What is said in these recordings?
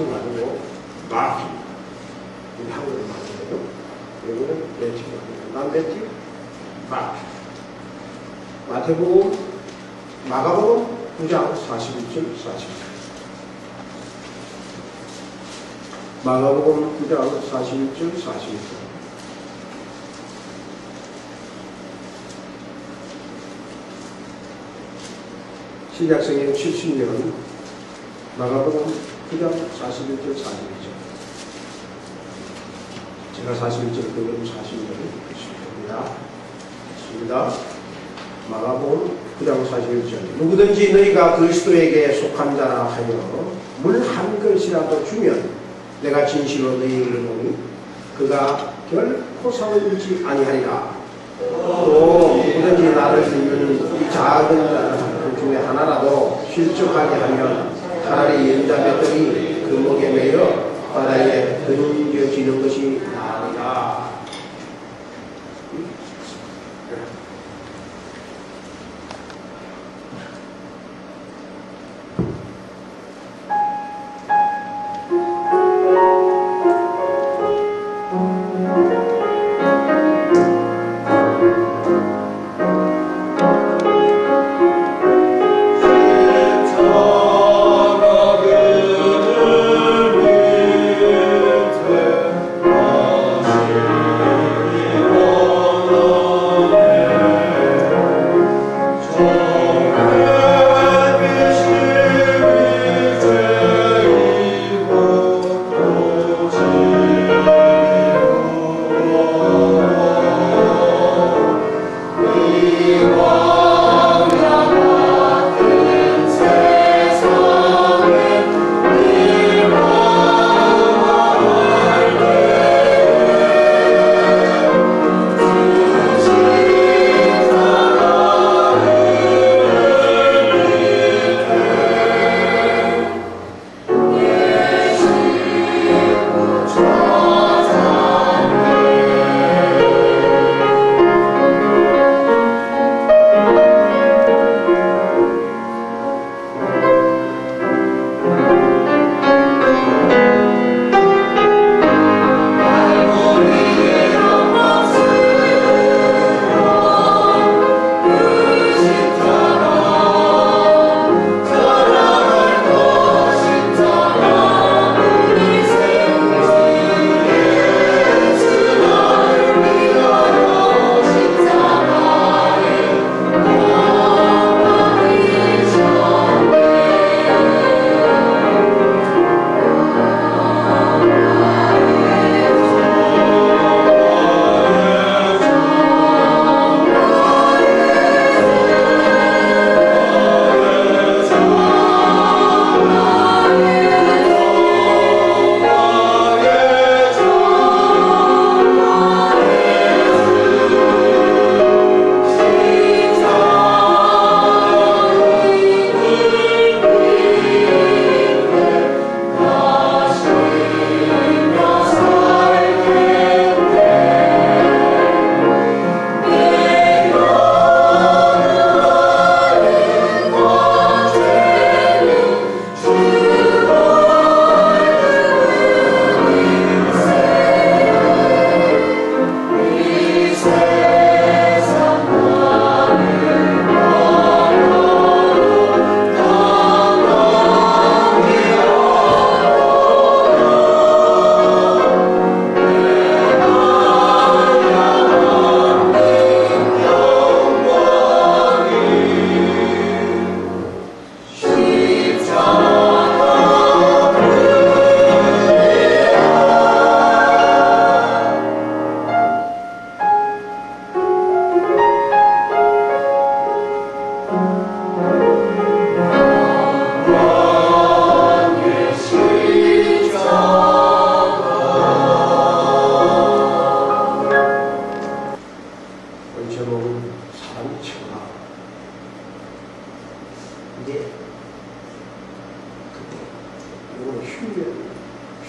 친구 아니고 마귀. 우리 한국어 말이거든요. 여기는 내 친구 아니고 난 냈지? 마귀. 마태복음, 마가복음 9장 41절 42절. 마가복음 9장 41절 42절. 신약성경 70년 마가복음 9장 41절 42절. 제가 41절 그대로 42절을 읽겠습니다. 있습니다. 마가복음 9장 41절. 누구든지 너희가 그리스도에게 속한 자라 하여 물 한 그릇이라도 주면 내가 진실로 너희에게 이르노니 그가 결코 상을 잃지 아니하리라. 또 누구든지 나를 믿는 이 작은 자 중에 하나라도 실족하게 하면 차라리 연자 맷돌이 그 목에 매여 바다에 던져지는 것이 나으리라.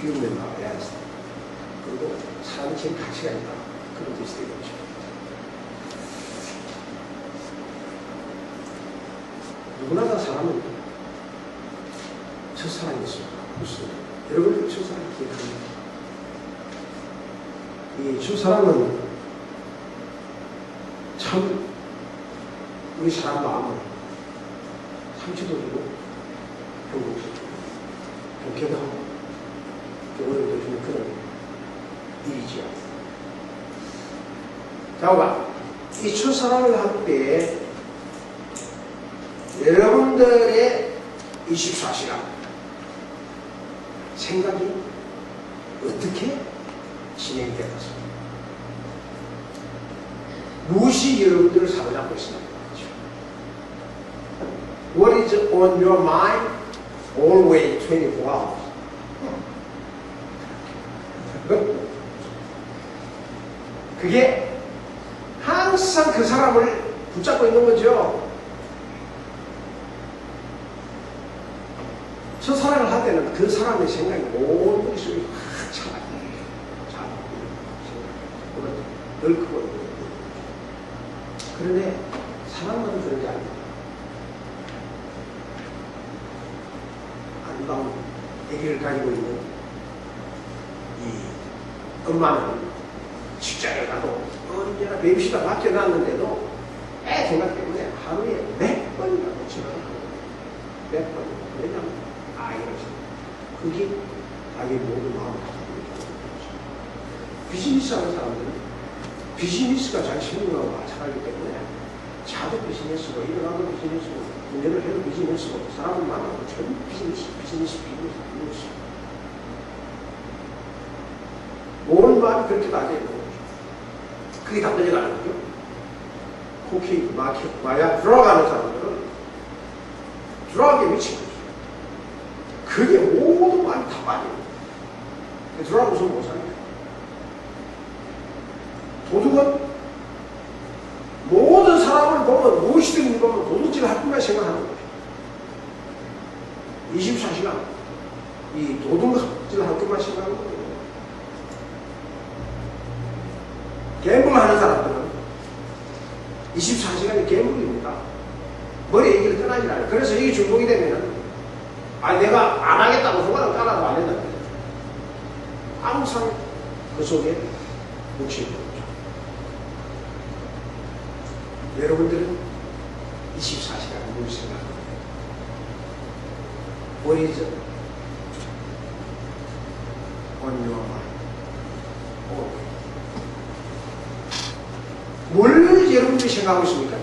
human as 그리고 사람이 제일 가치가 있다. 그런 뜻이 되겠죠. 누구나 다 사람은 첫사랑이 있습니다. 그렇습니다. 여러분들 첫사랑 기억합니다. 이 첫사랑은 참 우리 사람 마음을 상처도 주고 행복도 주고 좋게도 하고 어려움도 주는 그런 일이지요. 자, 봐. 이 첫사랑을 할 때에 여러분들의 24시간 생각이 어떻게 진행이 되었습니까? 무엇이 여러분들을 사로잡고 있습니까? What is on your mind always 24 hours? 그게 항상 그 사람을 붙잡고 있는 거죠. 첫사랑을 할 때는 그 사람의 생각이 모든 머릿속에 확 차가요. 늘 크고. 그런데 사랑만은 그런 게 아닙니다. 아름다운 아기를 가지고 있는 이 엄마는 직장에 가도 언제나 베이비시터 맡겨놨는데도 애 생각 때문에 하루에 몇 번이라도 전화를 하고 몇 번. 왜냐하면 아이를 그게 자기 모든 마음을 가지고 있는 거죠. 비즈니스 하는 사람들은 비즈니스가 자기 생명하고 마찬가지기 때문에 자도 비즈니스고 일어나도 비즈니스고 운전을 해도 비즈니스고 사람을 만나도 전부 비즈니스. 모든 마음이 그렇게 나뉘어 있는 거죠. 그게 답변이 가는 거죠. 코케인, 마약, 들어가는 사람들은 들어가게 미친 거죠. 그게 모든 마음이 다 빠져요. 들어가고서 못 살아요. 도둑은 모든 사람을 보면 무엇이든 보면 도둑질 할 뿐만 생각하는 거죠. 24시간 이 도둑질 할 뿐만 생각하는 거죠. 갬블하는 사람들은 24시간이 갬블입니다. 머리 얘기를 떠나지 않아요. 그래서 이게 중독이 되면은 내가 안 하겠다고 소관을 깔아도 안 된다. 항상 그 속에 묻히는 거죠. 여러분들은 24시간 뭘 생각합니까? What is on your mind? 뭘 여러분들이 생각하고 있습니까?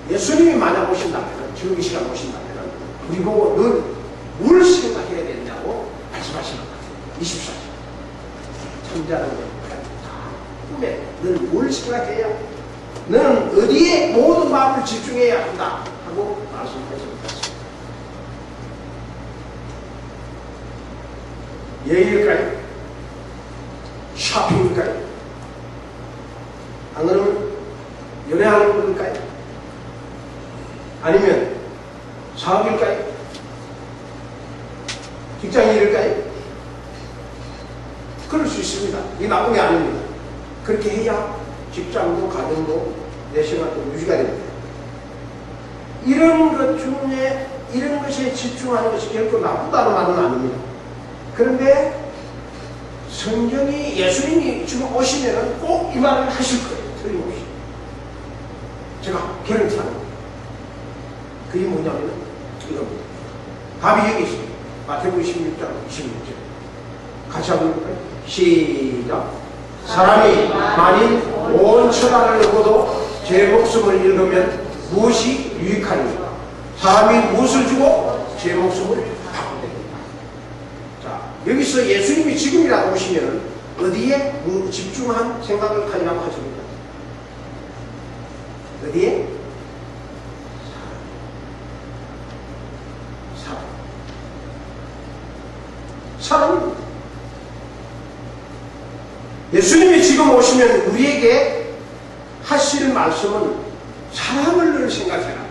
예수님이 만약 오신다면, 지금 이 시간 오신다면, 우리 보고 넌 뭘 생각해야 된다고 말씀하시는 것 같아요. 24시간. 천자는 다 꿈에 넌 뭘 생각해야, 너는 어디에 모든 마음을 집중해야 한다 하고 말씀하셨습니다. 예일까요? 쇼핑일까요? 안 그러면 연애하는 걸까요? 아니면 사업일까요? 직장일일까요? 그럴 수 있습니다. 이게 나쁜 게 아닙니다. 그렇게 해야 직장도 가정도 내 생활도 유지가 됩니다. 이런 것 중에 이런 것에 집중하는 것이 결코 나쁘다는 말은 아닙니다. 그런데 성경이 예수님이 지금 오시면은 꼭 이 말을 하실 거예요. 틀림없이. 제가 개런티하는 거예요. 그게 뭐냐면은 이겁니다. 답이 여기 있습니다. 마태복음 16장 26절. 같이 한번 볼까요? 시작. 사람이 만일 온 천하를 얻어도 제 목숨을 잃으면 무엇이 유익하리까? 사람이 무엇을 주고 제 목숨을 바꾼답니다. 자, 여기서 예수님이 지금이라도 오시면 어디에 집중한 생각을 가지라고 하십니까? 어디에? 사람입니다. 예수님이 지금 오시면 우리에게 하실 말씀은 사람을 늘 생각해라.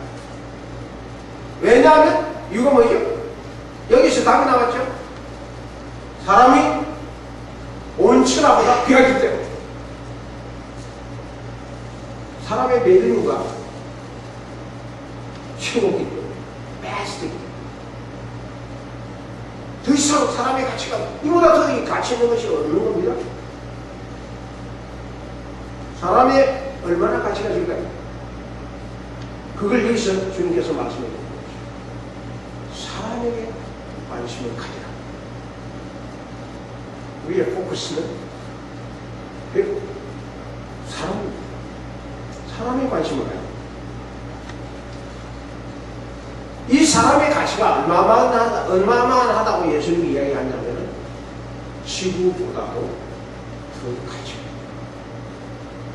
왜냐하면 이유가 뭐죠? 여기서 답이 나왔죠? 사람이 온 천하보다 귀하기 때문에. 사람의 매력과 최고기 때문에 fantastic. 더 이상 사람의 가치가 이보다 더 가치 있는 것이 없는 겁니다. 사람의 얼마나 가치가 있을까요? 그걸 여기서 주님께서 말씀해 주는 거죠. 사람에게 관심을 가지라. 우리의 포커스는 결국 사람입니다. 사람의 관심을 가지라. 이 사람의 가치가 얼마만하다고 예수님이 이야기하냐면 지구보다도 더 가치.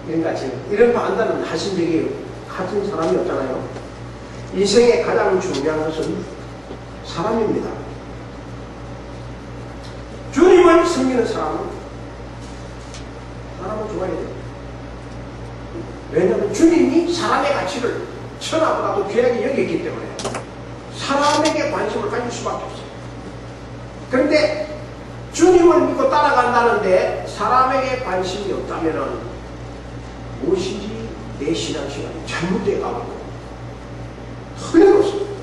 이런 가치, 이런 판단은 하신 적이 같은 사람이 없잖아요. 인생의 가장 중요한 것은 사람입니다. 주님을 섬기는 사람은 좋아야 돼요. 왜냐하면 주님이 사람의 가치를 천하보다도 귀하게 여겼기 때문에 사람에게 관심을 가질 수밖에 없어요. 그런데 주님을 믿고 따라간다는데 사람에게 관심이 없다면 무엇인지 내 신앙시간이 잘못되어 가고 틀림없습니다.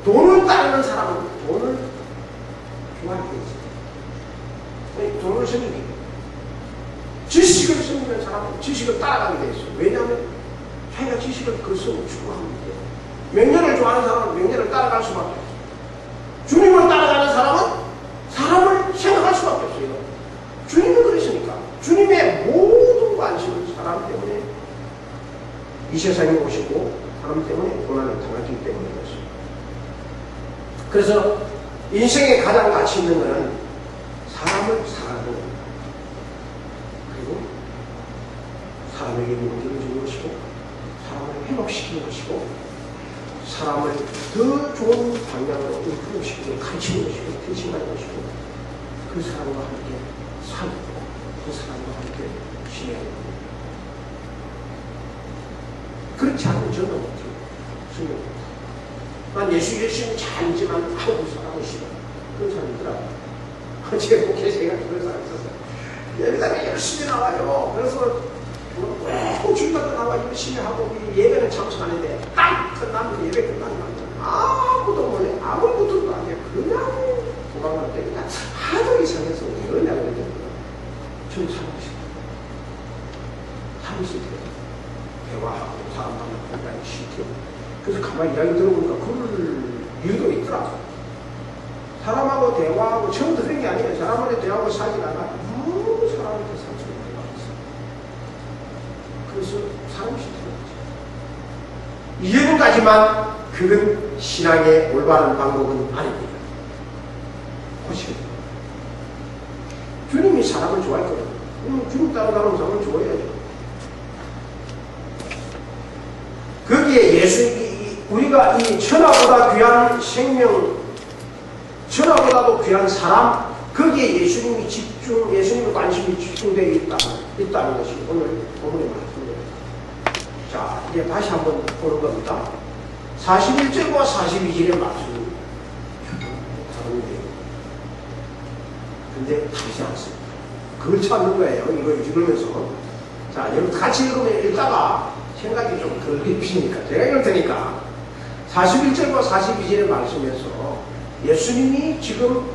돈을 따르는 사람은 돈을 좋아하게 되어 있어요. 돈을 섬기게 돼요. 지식을 섬기는 사람은 지식을 따라가게 되어 있어요. 왜냐하면 자기가 지식을 그것으로 추구합니다. 명예를 좋아하는 사람은 명예를 따라갈 수밖에 없어요. 주님을 따라가는 사람은 사람을 생각할 수밖에 없어요. 주님은 그러시니까 주님의 모든 관심은 사람 때문에 이 세상에 오시고 사람 때문에 고난을 당하기 때문에 그렇습니다. 그래서 인생의 가장 가치 있는 것은 사람을 사랑하는 겁니다. 그리고 사람에게 용기를 주는 것이고 사람을 회복시키는 것이고 사람을 더 좋은 방향으로 인프로시키고 가르치는 것이고 대칭하는 것이고 그 사람과 함께 살고 그 사람과 함께 지내야 됩니다. 그렇지 않으면 저는 어떻게 생각합니다. 난 예수 열심히 잘 알지만 한국 사람은 싫어. 그런 사람이 있더라고요. 제 목회자가 그런 사람이 있었어요. 예배당에 열심히 나와요. 그래서 꼭 주일날 나와 열심히 하고 예배는 참석하는데 딱 끝나면 예배 끝나면 아무도 몰래 아무것도 안 해. 그냥 도망갈 때 그냥 하도 이상해서 그러냐고 그랬더니 좀 참으시다. 참으시다. 대화하고 사람 만나고 공부하기 싫대요. 그래서 가만히 이야기 들어보니까 그럴 이유도 있더라고. 사람하고 대화하고 처음 들은 게 아니에요. 사람하고 대화하고 사귀다가 너무 사람한테 상처를 많이 받았어요. 그래서 사람이 싫더라고요. 이해는 가지만 그건 신앙의 올바른 방법은 아닙니다. 보시오. 주님이 사람을 좋아했거든요. 주님 따라가는 사람을 좋아해야죠. 거기에 우리가 이 천하보다 귀한 생명, 천하보다도 귀한 사람, 거기에 예수님의 관심이 집중되어 있다는 것이 오늘 본문의 말씀입니다. 자, 이제 다시 한번 보는 겁니다. 41절과 42절의 말씀이 다른데요. 근데 다르지 않습니다. 그걸 찾는 거예요. 이거 읽으면서. 자, 여러분 같이 읽으면 읽다가 생각이 좀 덜 깊으니까 제가 이럴 테니까 41절과 42절의 말씀에서 예수님이 지금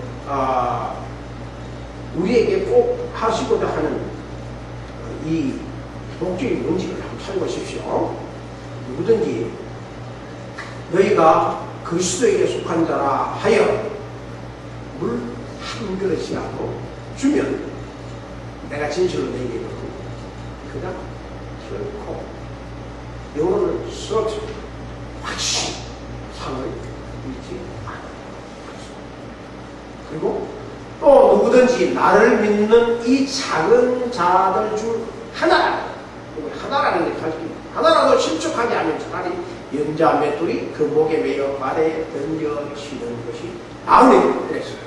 우리에게 꼭 하시고자 하는 이 목적이 뭔지를 한번 찾아보십시오. 누구든지 너희가 그리스도에게 속한 자라 하여 물 한 그릇이라도 주면 내가 진실로 너희에게 그냥 결코 영혼을 썩지 확실히 상을 잃지 않아. 그리고 또 누구든지 나를 믿는 이 작은 자들 중 하나라는 게 가지고 하나라도 실족하지 않으면 차라리 연자 맷돌이 그 목에 매여 발에 던져지는 것이 아무리 그랬어요.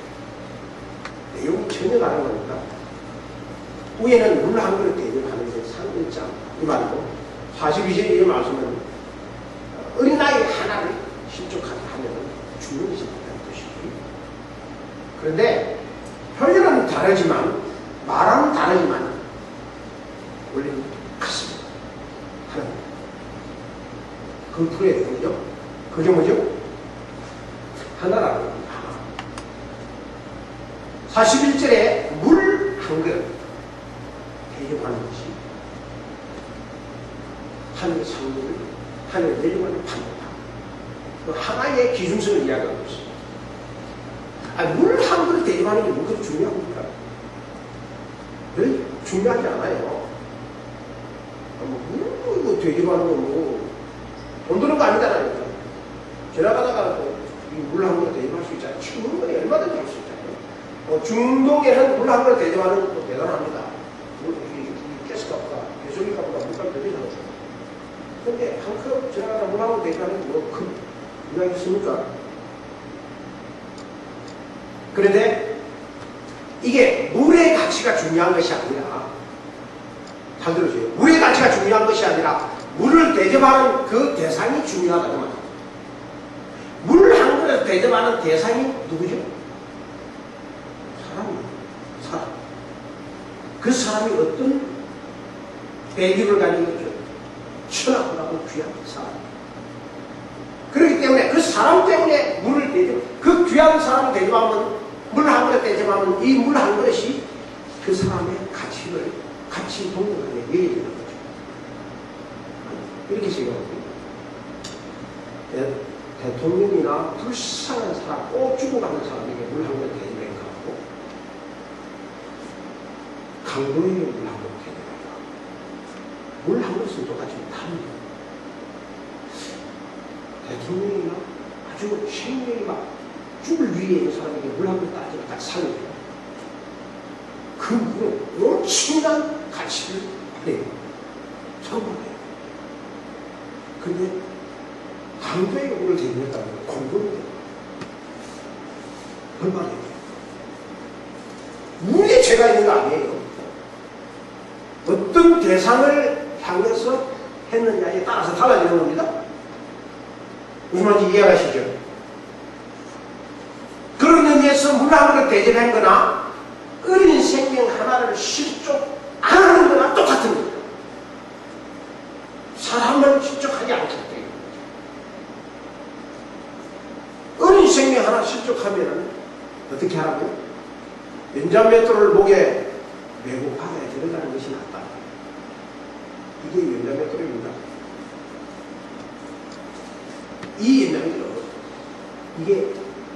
내용이 전혀 다른 겁니다. 위에는 물 한 그릇 대접하는데 상일장 이 말이고 42절의 이 말씀은 어린 나이 하나를 실족하게 하면 죽는 것이 있다는 뜻이지. 그런데 표현은 다르지만 말은 다르지만 원리는 같습니다. 하나님 그걸 풀어야 되거든요. 그게 뭐죠? 하나라는 겁니다. 41절에 물 한 그릇 대접하는 것이 하늘 상물을 하늘 내려가는 판도다. 그 하나의 기준성을 이야기하고 있습니다. 물 한 그릇 대접하는 게 뭐가 중요합니까? 별 중요하지 않아요. 물 대접하는 건 뭐 돈 드는 거 아니잖아요. 지나가다가 물 한 그릇 대접할 수 있잖아요. 충분히 얼마든지 할 수 있잖아요. 중동에는 물 한 그릇 대접하는 것도 대단합니다. 가스값보다 배수기값보다 물값이 더 비싸죠. 근데 한 컵 지나가다 물 한 그릇 대접하는 게 뭐 큰 이야기 있습니까? 그런데 이게 물의 가치가 중요한 것이 아니라, 잘 들으세요. 물의 가치가 중요한 것이 아니라 물을 대접하는 그 대상이 중요하다고 말합니다. 물 한 그릇 대접하는 대상이 누구죠? 사람이에요. 사람. 그 사람이 어떤 배경을 가지고 있죠? 천하고 귀한 사람. 그렇기 때문에 그 사람 때문에 물을 대접, 그 귀한 사람을 대접하면, 물 한 그릇 대접하면 이 물 한 그릇이 그 사람의 가치를, 가치 동등하게 여겨지는 거죠. 이렇게 생각합니다. 대통령이나 불쌍한 사람, 꼭 죽어가는 사람에게 물 한 그릇 대접해 가고, 강도에게 물 한 그릇 대접해 가고, 물 한 그릇은 똑같이 다릅니다. 대통령이나 아주 생명이 막 죽을 위에 있는 사람에게 물 한 그릇 따지면 딱 살려줘요. 그 물은 엄청난 가치를 받아요. 정말이에요. 근데 강도에게 물을 대접했다면 공동이 돼요. 얼마나 돼요? 물에 죄가 있는 거 아니에요. 어떤 대상을 향해서 했느냐에 따라서 달라지는 겁니다. 무슨 말인지 이해하시죠? 그런 의미에서 물 한 그릇 대접한 거나 어린 생명 하나를 실족 안 하는 거나 똑같은 거예요. 사람을 실족하지 않기 때문에. 어린 생명 하나 실족하면 어떻게 하라고요? 연장맷돌을 목에 메고 바다에 들어가는 것이 낫다. 이게 연장맷돌입니다. 이 연장맷돌은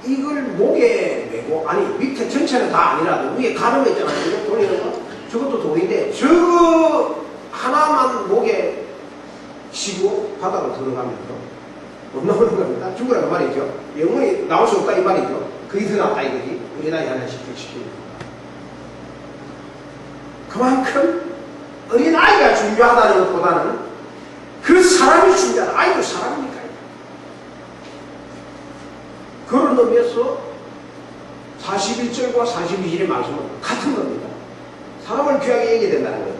이걸 목에 메고, 아니 밑에 전체는 다 아니라도 위에 가는 거 있잖아요. 이거 돌리는 거, 저것도 돌인데 저거 하나만 목에 쥐고 바다로 들어가면서 못 나오는 겁니다. 죽으라는 말이죠. 영원히 나올 수 없다 이 말이죠. 그게 더 낫다 이거지. 우리 나이 하나씩 시키는 그만큼 어린아이가 중요하다는 것보다는 그 사람이 중요하다. 아이도 사람이니까요. 그런 의미에서 41절과 42절의 말씀은 같은 겁니다. 사람을 귀하게 여겨야 된다는 거죠.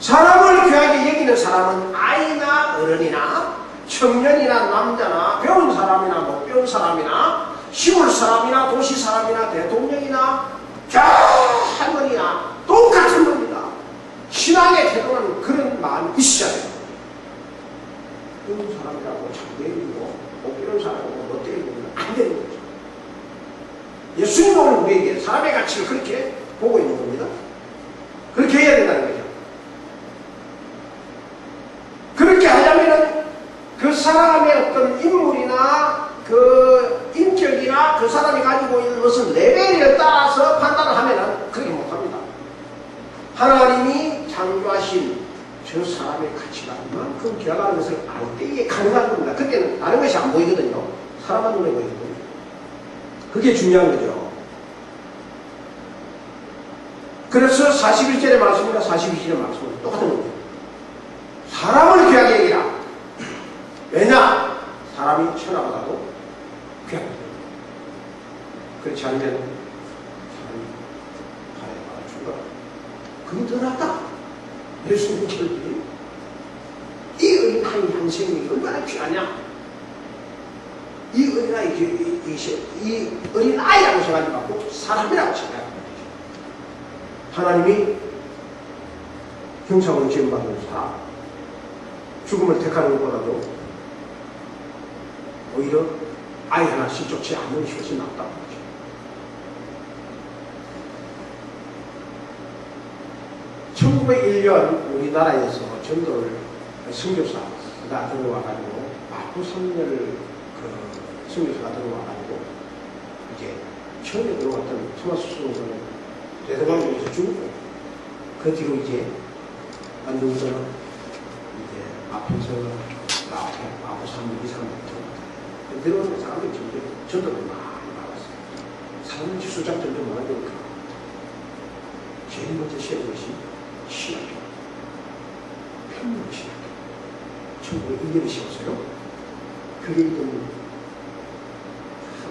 사람을 귀하게 여기는 사람은 아이나 어른이나 청년이나 남자나 배운 사람이나 못 배운 사람이나 시골 사람이나 도시 사람이나 대통령이나 할머니나 똑같은 겁니다. 신앙의 태도는 그런 마음이 있어야 돼요. 배운 사람이라고 장대이고 못 배운 사람이고 못 배우고 안 되는 거죠. 예수님은 우리에게 사람의 가치를 그렇게 보고 있는 겁니다. 그렇게 해야 된다는 거죠. 그렇게 하려면은 그 사람의 어떤 인물이나 그 인격이나 그 사람이 가지고 있는 것은 레벨에 따라서 판단을 하면은 그렇게 못합니다. 하나님이 창조하신 저 사람의 가치가 이만큼 기억하는 것을 알 때에 가능한 겁니다. 그때는 다른 것이 안 보이거든요. 사람만 눈에 보이거든요. 그게 중요한 거죠. 그래서 41절의 말씀이나 42절의 말씀은 똑같은 겁니다. 사람을 귀하게 여기라. 왜냐? 사람이 천하보다도 귀하게 여기라. 그렇지 않으면 사람이 발에 맞아 죽어. 그게 더 낫다. 예수님 결국에 이 어린아이 한 생명이 얼마나 귀하냐? 이 어린아이라고 생각하지 말고 사람이라고 생각합니다. 하나님이 형상으로 지음받은 사람, 죽음을 택하는 것보다도 오히려 아이 하나씩 좋지 않는 것이 낫다고 하죠. (1901년) 우리나라에서 전도를 선교사가 들어와가지고 마포 3년을 선교사가 들어와가지고 이제 처음에 들어왔던 토마스 스노우는 대동강에서 죽고 그 뒤로 이제 안동서는 이제 앞에서 마포 3년 이 사람부터 들어오는 사람들이 전도를 많이 받았어요. 사람들이 수작들도 많으니까 제일 먼저 세운 것이 신학교, 평양신학교. 1901년에 세웠어요. 그게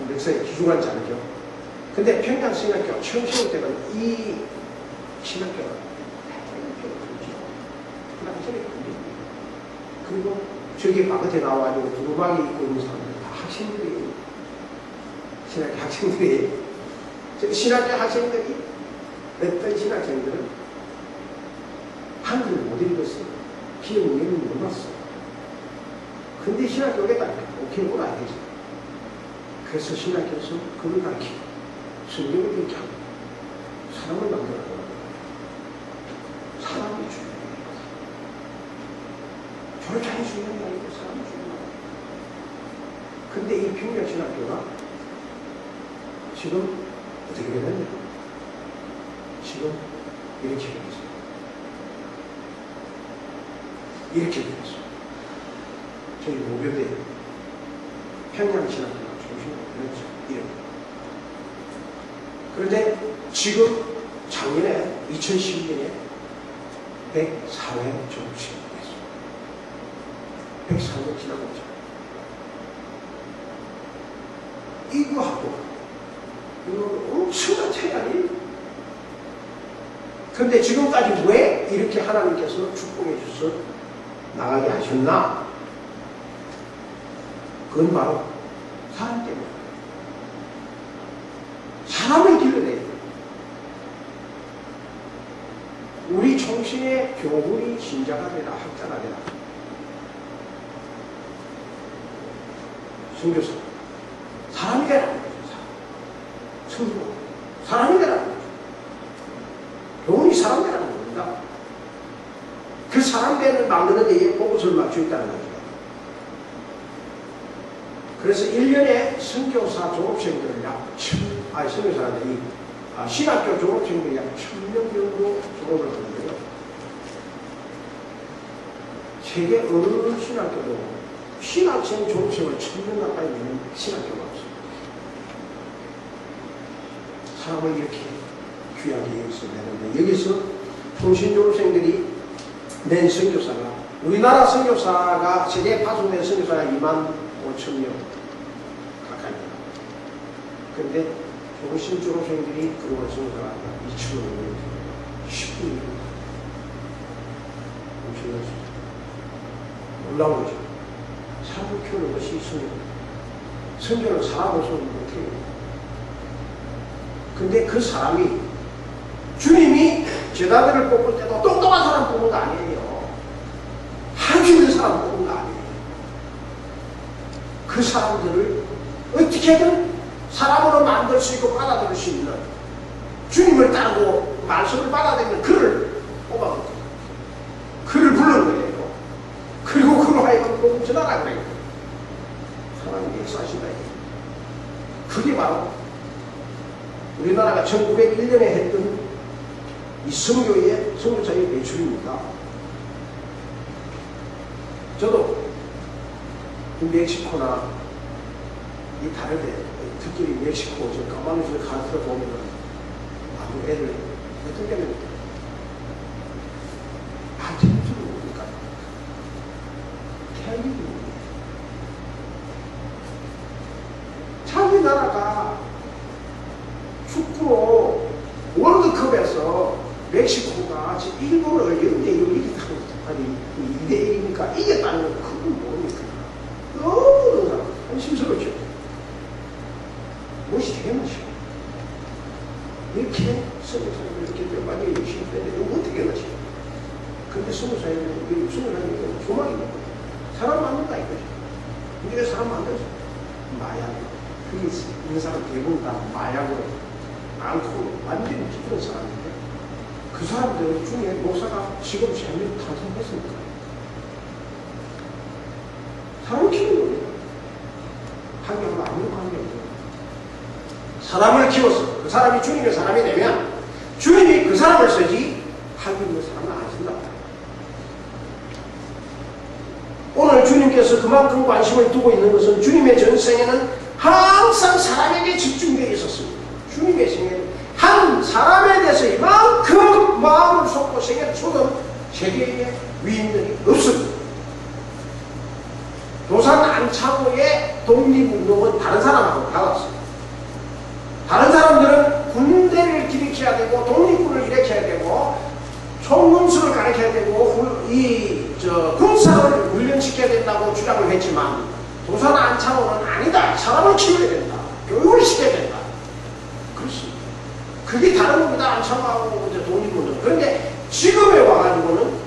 몇 살에 기중한지 알죠? 근데 평양신학교 처음 세울 때가 이 신학교가 그 당시에 그리고 저기 바깥에 나와가지고 두루마기 입고 있는 사람들 다 학생들이 신학교 학생들이 저기 신학교 학생들이 어떤 신학생들은 한글을 못 읽었어요. 기억 능력이 못 났어. 근데 신학교에다 오케이고 알겠지. 그래서 신학교에서 그걸 가르치고 성경을 읽게 하고 사람을 만들어가고 사람이 중요해요. 졸업장이 중요한 게 아니고 사람이 중요해요. 근데 이 평양신학교가 지금 어떻게 되느냐? 지금 이렇게 되었어요. 이렇게 되었어요. 저희 모교대 평양신학교가 중심으로 되었죠. 이렇게. 그런데 지금 작년에 2012년에 104회 졸업식이 됐어요. 104년 지나고 있죠. 이거하고 이거 엄청난 차이 아니에요? 그런데 지금까지 왜 이렇게 하나님께서 축복해 주셔서 나가게 하셨나? 그건 바로 사람 때문에. 사람을 길러내야 돼요. 우리 총신의 교훈이 신자가 되라, 학자가 되라. 선교사. 사람이 되라는 거죠. 성도. 사람이 되라는 거죠. 교훈이 사람 되라는 겁니다. 그 사람 되는 만드는 데에 복음을 맞춰 있다는 거죠. 그래서 1년에 선교사 졸업생들을 약 선교사들이 신학교 졸업생들이 약 1000명 정도 졸업을 하는데요. 세계 어느 신학교도 신학생 졸업생을 1000명 가까이 내는 신학교가 없습니다. 사람을 이렇게 귀하게 여기서 내는데 여기서 통신 졸업생들이 낸 선교사가 우리나라 선교사가 세계에 파송된 선교사가 25,000명 가까이. 그런데 통신 졸업생들이 들어온 선교사가 2,500명, 10분이 엄청난 숫자. 놀라운 거죠. 사람을 키우는 것이 선교입니다. 선교는 사람으로서 못해요. 근데 그 사람이 주님이 제자들을 뽑을 때도 똑똑한 사람 뽑은 거 아니에요. 할 수 있는 사람 뽑은 거 아니에요. 그 사람들을 어떻게든 사람으로 만들 수 있고 받아들일 수 있는 주님을 따르고 말씀을 받아들이는 그를 뽑아버려요. 그를 부르는 거예요. 그리고 그로 하여금 복음 전하라 그래요. 하나님이 역사하신다. 그게 바로 우리나라가 1901년에 했던 이 선교의 선교사의 배출입니다. 저도 멕시코나 이 다를 때 특히 멕시코 저 까마누스를 가르쳐 보면 아주 애들 어떤 때는 아테네주로 오니까 태국이 자기 나라가 축구로 월드컵에서 멕시코가 지금 일본을 0대1로 이겼다고, 아니 2대1이니까 이겼다는 건 그건 뭡니까? 너무 사람 한심스럽죠. 무엇이 되겠는지. 이렇게 선교사님을 이렇게 몇 마디 열심히 했는데 이거 어떻게 하지? 근데 선교사님은 조망이 있는 거예요. 우주의 사람 만들었어. 마약. 그게 있는 사람 대부분 다 마약으로 앓고 완전히 기쁜 사람인데 그 사람들 중에 목사가 지금 3명 탄생했으니까 사람을 키우는 거예요. 환경과 아무 관계없어요. 사람을 키워서 그 사람이 주님의 사람이 되면 주님이 그 사람을 쓰지 하나님의 사람은 안 쓴다. 오늘 주님께서 그만큼 관심을 두고 있는 것은 주님의 전생에는 항상 사람에게 집중되어 있었습니다. 주님의 생애는 한 사람에 대해서 이만큼 마음을 쏟고 생애를 쏟은 세계의 위인들이 없습니다. 도산 안창호의 독립운동은 다른 사람하고 달랐어요. 다른 사람들은 군대를 일으켜야 되고 독립군을 일으켜야 되고 총군수를 가르쳐야 되고 군사를 훈련시켜야 된다고 주장을 했지만 도산 안창호는 아니다. 사람을 키워야 된다. 교육을 시켜야 된다. 그렇습니다. 그게 다른 겁니다. 안창호하고 독립운동. 그런데 지금에 와가지고는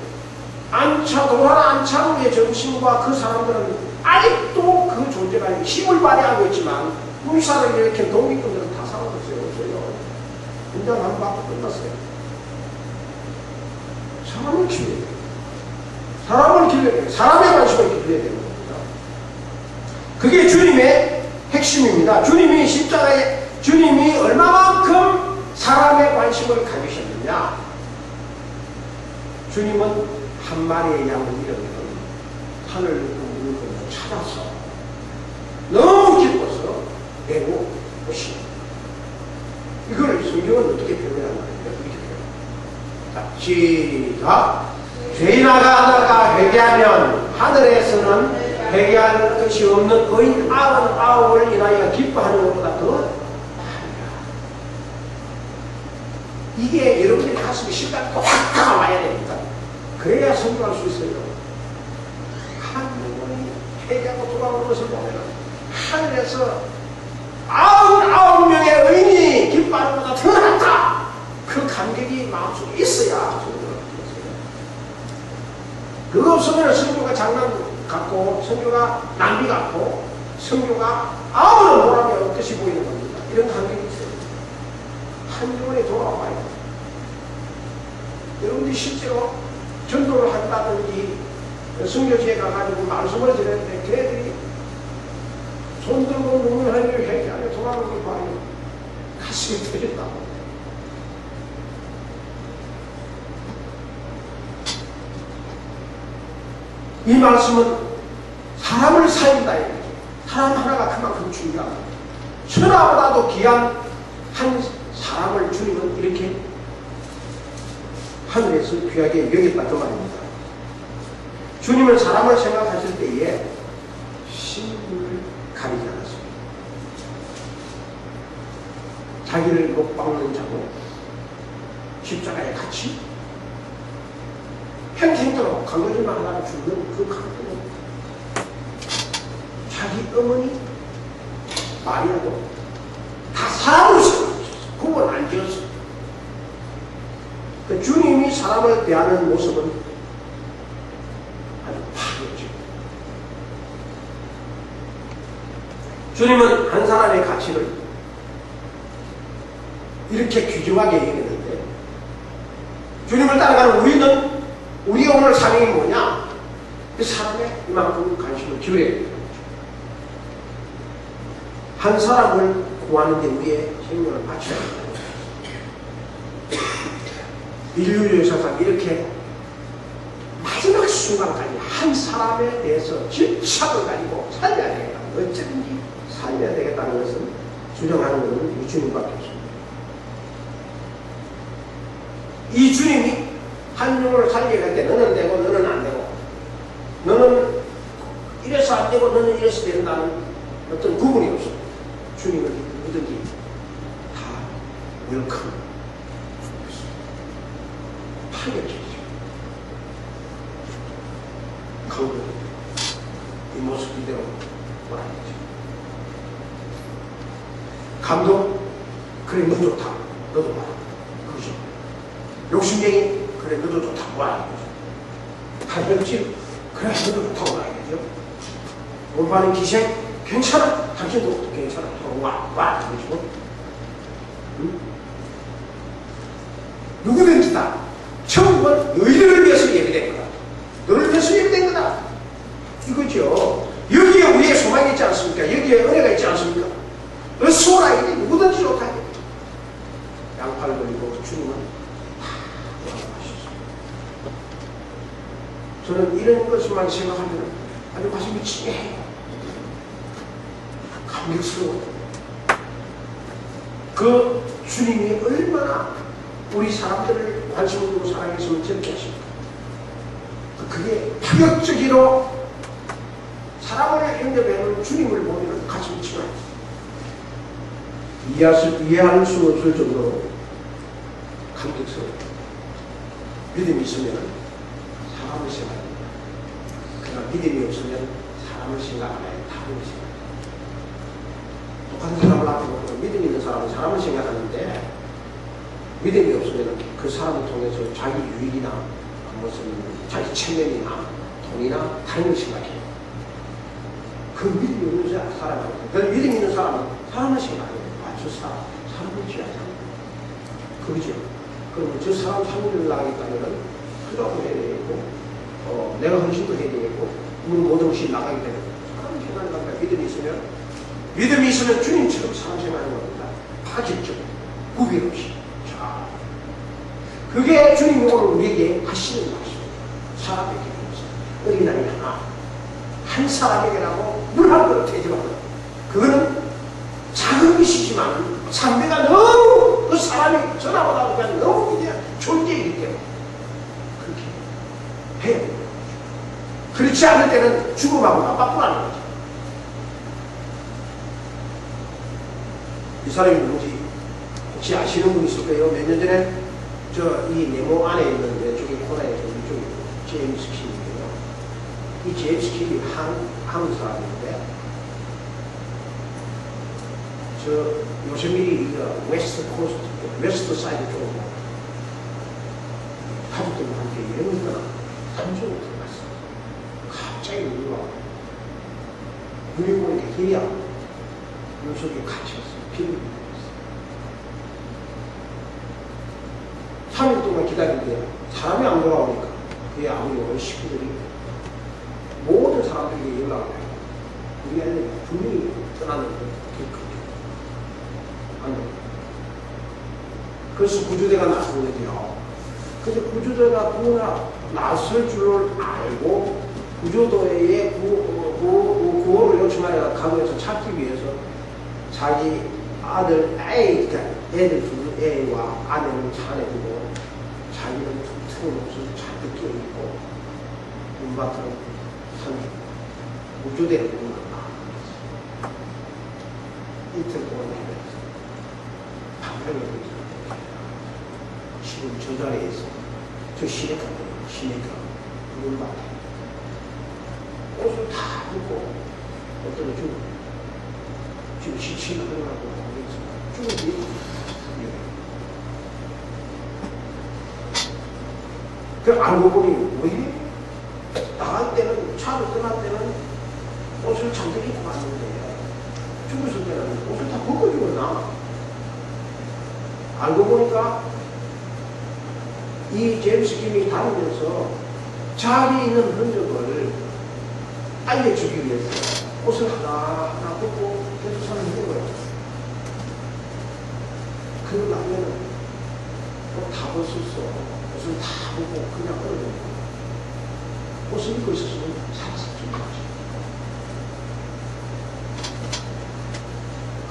도산 안창호의 정신과 그 사람들은 아직도 그 존재가 힘을 발휘하고 있지만 군사를 일으킨 독립군들은 다 사라졌어요. 없어요. 군장 한 바퀴 끝났어요. 사람을 키워야 돼요. 사람을 키워야 돼요. 사람의 관심을 기울여야 되는 겁니다. 그게 주님의 핵심입니다. 주님이 십자가에 주님이 얼마만큼 사람의 관심을 가지셨느냐. 주님은 한 마리의 양을 잃으면 하늘 물을 찾아서 너무 기뻐서 내고 오십니다. 이걸 성경은 어떻게 표현하는 거예요? 이렇게 표현합니다. 자, 시작. 죄인아가 회개하면 하늘에서는 회개할 것이 없는 의인 99을 인하여 기뻐하는 것보다 더 많으라. 이게 여러분의 가슴에 실감 확 다가와야 됩니다. 그래야 성공할 수 있어요. 한 영혼이 회개하고 돌아오는 것을 보면 하늘에서 99명의 의인이 기뻐하는 것보다 더 낫다. 그 감격이 마음속에 있어야 성경을 들었어요. 그거 없으면 성교가 장난 같고 성교가 낭비 같고 성교가 아무런 보람이 없듯이 보이는 겁니다. 이런 감격이 있어요. 한 영혼이 돌아와요. 여러분들이 실제로 전도를 한다든지 성교지에 가가지고 말씀을 드렸는데 걔들이 손 들고 눈을 하니 회개하며 돌아오는 걸 봐요. 가슴이 터진다고. 이 말씀은 사람을 살린다 이거죠. 사람 하나가 그만큼 중요합니다. 천하보다도 귀한 한 사람을 주님은 이렇게 하늘에서 귀하게 여겼다 그 말입니다. 주님은 사람을 생각하실 때에 신분을 가리지 않았습니다. 자기를 못 박는 자고 십자가에 같이 행태로 강거리만 하다가 죽는 그 강도는 자기 어머니 마리아도 다 사람으로 생각하셨어요. 구분 안 지었어요. 그 주님이 사람을 대하는 모습은 아주 파괴죠. 주님은 한 사람의 가치를 이렇게 귀중하게 얘기했는데 주님을 따라가는 우리는 우리가 오늘 사명이 뭐냐? 그 사람의 이만큼 관심을 기울여야 되는 거죠. 한 사람을 구하는데 우리의 생명을 바쳐야 된다. 인류 역사상 이렇게 마지막 순간까지 한 사람에 대해서 집착을 가지고 살려야 되겠다. 어쩌든지 살려야 되겠다는 것은 주장하는 것은 이 주님밖에 없습니다. 이 주님이 한 영혼을 살려야 돼. 너는 되고 너는 안 되고 너는 이래서 안 되고 너는 이래서 된다는 어떤 구분이 없습니다. 주님을 누구든지 다 웰컴 파격적이죠. 강도 이 모습 이대로 말하겠죠. 감동 그래 너 좋다 너도 말하 그죠. 욕심쟁이 그래 너도 좋다고 말하는 거죠. 발병질 그래 너도 좋다고 말하겠죠. 돌파하는 기생 괜찮아. 당신도 괜찮아. 와 그러시고 응? 누구든지 다 천국은 너희들을 위해서 예비된 거다. 너를 위해서 예비된 거다. 이거죠. 여기에 우리의 소망이 있지 않습니까? 여기에 은혜가 있지 않습니까? 어서 오라. 이게 누구든지 좋다. 양팔 돌리고 주님은 다 도와주시죠. 저는 이런 것만 생각하면 아주 가슴이 찡해요. 감격스러워요. 그 주님이 얼마나 우리 사람들을 관심을 두고 사랑했으면 저렇게 하십니까? 그게 파격적으로 사람을 영접하는 주님을 보면 가슴이 찡해요. 이해할 수 없을 정도로 감격스러워요. 믿음이 있으면 사람을 생각합니다. 그러나 믿음이 없으면 사람을 생각 안 해요. 다른 생각. 똑같은 사람을 앞에 보면 믿음 있는 사람은 사람을 생각하는데 믿음이 없으면 그 사람을 통해서 자기 유익이나 무슨 자기 체면이나 돈이나 다른 걸 생각해요. 그 믿음이 없는 사람은 그래서 믿음 있는 사람은 사람을 생각해요. 저 사람을 지하자. 그러죠. 그러면 저 사람 살리려고 하겠다면 투자도 해야 되겠고, 내가 헌신도 해야 되겠고, 우리 모든 것이 나가게 되는 사람 생각하는 겁니다. 믿음이 있으면 주님처럼 사람 생각하는 겁니다. 파격적으로, 구별 없이. 자, 그게 주님이 오늘 우리에게 하시는 말씀입니다. 사람에게 어린아이 하나, 한 사람에게라고 물 한 그릇 대접하고, 그거는 작은 것이지만 상대가 너무 그 사람이 전화보다 그냥 너무 그냥 존재이기 때문에 그렇게 해야 돼요. 그렇지 않을 때는 죽음하고 맞바꾸라는 거죠. 이 사람이 누군지 혹시 아시는 분 있을 거예요. 몇 년 전에 이 네모 안에 있는 왼쪽에 코너에 이쪽에 제임스 킴인데요. 이 제임스 킴이 한국 사람인데 요세미티 웨스트 코스트, 웨스트 사이드 쪽으로 가족들과 함께 여행을 떠나 산속으로 들어갔어요. 갑자기 우리가 눈이 보니까 hir이야. 눈속에 같이 왔어요. 피를 흘렸어요. 3일 동안 기다리는데 사람이 안 돌아오니까 그의 아버지와 식구들이 모든 사람들에게 연락을 해요. 우리 아이들이 분명히 떠났는데 그래서 구조대가 나서거든요. 근데 구조대가 나설 줄을 알고 구조대에 구호를 요청하여 가구에서 찾기 위해서 자기 아들 애들 두 애와 아내는 차 안에 두고 자기는 퉁퉁한 옷을 잔뜩 껴입고 문밭으로 산 구조대를 보고 나가 이틀 동안 헤맸어요. 밤을 지금 저 자리에 있어. 저 시내가 뭐예요? 시내가 문밭에 옷을 다 벗고 어떤 지금 시치가 흘러가고 거기서 쭉 그 알고 보니 왜 나갈 때는 차를 떠날 때는 옷을 잔뜩 입고 갔는데 죽었을 때는 옷을 다 벗고 죽었나? 알고 보니까 이 제임스 킴이 다니면서 자기 있는 흔적을 알려주기 위해서 옷을 하나하나 벗고 계속 사는 거예요. 그러고 나면은 다 벗었어. 옷을 다 벗고 그냥 떨어져. 옷을 입고 있었으면 살았을 줄 알았지.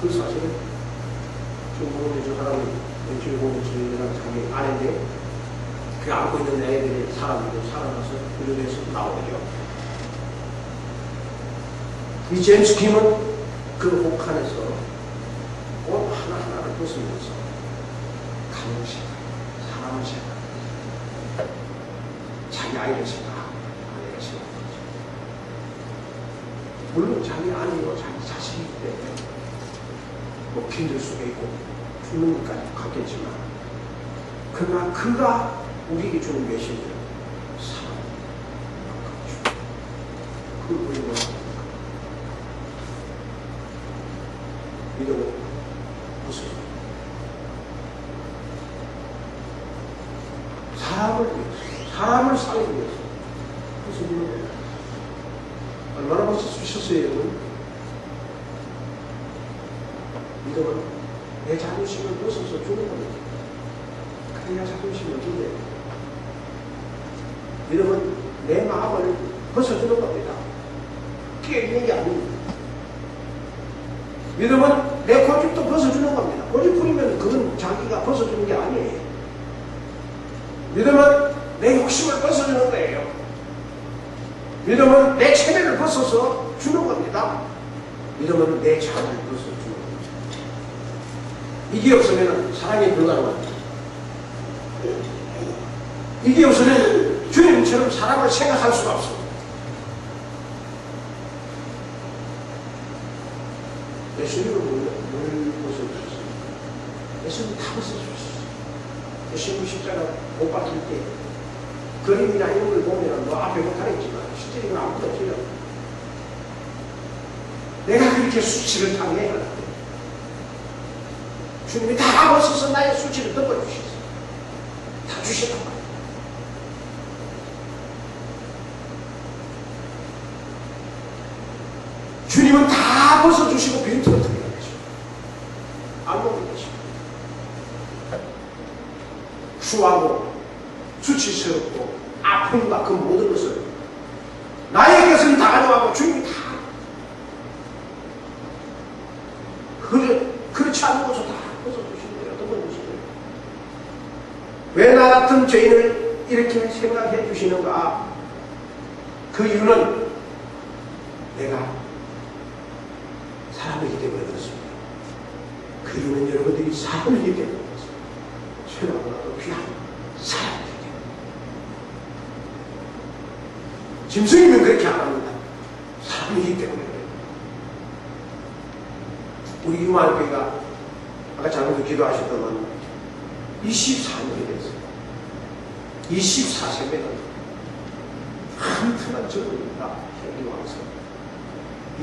그 사실은 지금 보는 저 사람이 왼쪽에 보는 저희랑 자기 아내인데 그 안고 있는 애들이 사람들도 살아나서 구조대에서 나오죠. 이 제임스 킴은 그 혹한에서 옷 하나하나를 벗으면서 가정을 생각, 사람을 생각, 자기 아이를 생각, 아내를 생각하죠. 물론 자기 아내와 자기 자식이기 때문에 뭐 힘들 수도 있고 죽는 것까지 갔겠지만 그러나 그가 우리에게 주는 메시지는 사랑, 그걸 보이는 믿음을 벗어줘. 사람을 위해서, 사람을 살리기 위해서 벗어주는 거예요. 얼마나 벗어주셨어요, 여러분? 믿음은 내 자존심을 벗어서 주는 겁니다. 그래야 자존심을 주게. 믿음은 내 마음을 벗어주는 겁니다. 깨는 게 아닙니다. 믿음은 내 고집도 벗어주는 겁니다. 고집 부리면 그건 자기가 벗어주는 게 아니에요. 믿음은 내 욕심을 벗어주는 거예요. 믿음은 내 체면을 벗어서 주는 겁니다. 믿음은 내 자아를 벗어주는 겁니다. 이게 없으면 사랑이 불가능합니다. 이게 없으면 주님처럼 사람을 생각할 수가 없습니다. 예수님을 뭘 벗어주셨어요? 예수님 다 벗어주셨어요. 예수님 십자가 못 박힐 때 그림이나 이런 걸 보면 너 앞에 못하겠지만 실제 이건 아무것도 없어요. 내가 그렇게 수치를 당해야 하는데 주님이 다 벗어서 나의 수치를 덮어주셨어요. 다 주셨단 말이에요. 주님은 다 벗어주시고 빈틈을 털게 하시고 알고 계십니다. 추하고 수치스럽고 아픔과 그 모든 것을 나의 것은 다 가져가고 주님이 다 그렇지 않은 것을 다 벗어주시는 거예요. 덮어주시는 거예요. 왜 나 같은 죄인을 이렇게 생각해 주시는가? 그 이유는 내가 사람이기 때문에 그렇습니다. 그 이유는 여러분들이 사람이기 때문에 그렇습니다. 최고보다도 귀한 사람이기 때문에. 짐승이면 그렇게 안 합니다. 사람이기 때문에 그래요. 우리 유마교회가 아까 장로도 기도하셨더만 24년이 됐어요. 24세입니다. 한편한 젊은이입니다. 현기 왕성.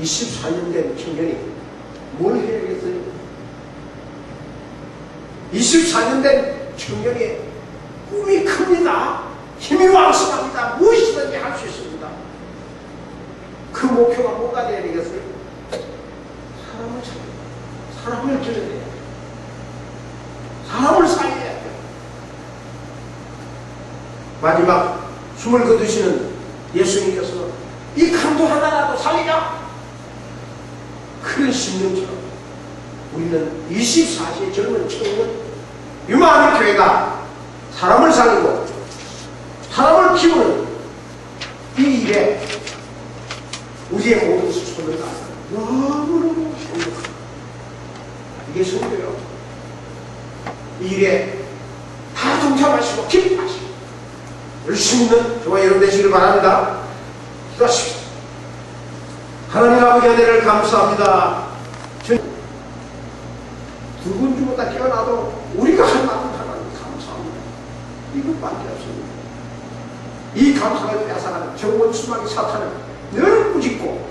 24년 된 청년이 뭘 해야겠어요? 24년 된 청년이 꿈이 큽니다. 힘이 왕성합니다. 무엇이든지 할 수 있습니다. 그 목표가 뭐가 되어야 되겠어요? 사람을 찾는 거. 사람을 기르야 돼요. 사람을 살려야 돼요. 마지막 숨을 거두시는 예수님께서 이 강도 하나라도 살리자. 그런 심령처럼 우리는 24세의 젊은 청년 유마하는 교회가 사람을 살리고 사람을 키우는 이 일에 우리의 모든 손을 다하는 너무너무 행복합니다. 이게 성도요. 이 일에 다 동참하시고 기뻐하시고 열심히 있는 저와 여러분 되시길 바랍니다. 기도하십시오. 하나님 아버지 은혜를 감사합니다. 두 분 죽었다 깨어나도 우리가 할 만한 하나님 감사합니다. 이것밖에 없습니다. 이 감사를 빼앗아가는 정원 수막의 사탄은 늘 꾸짖고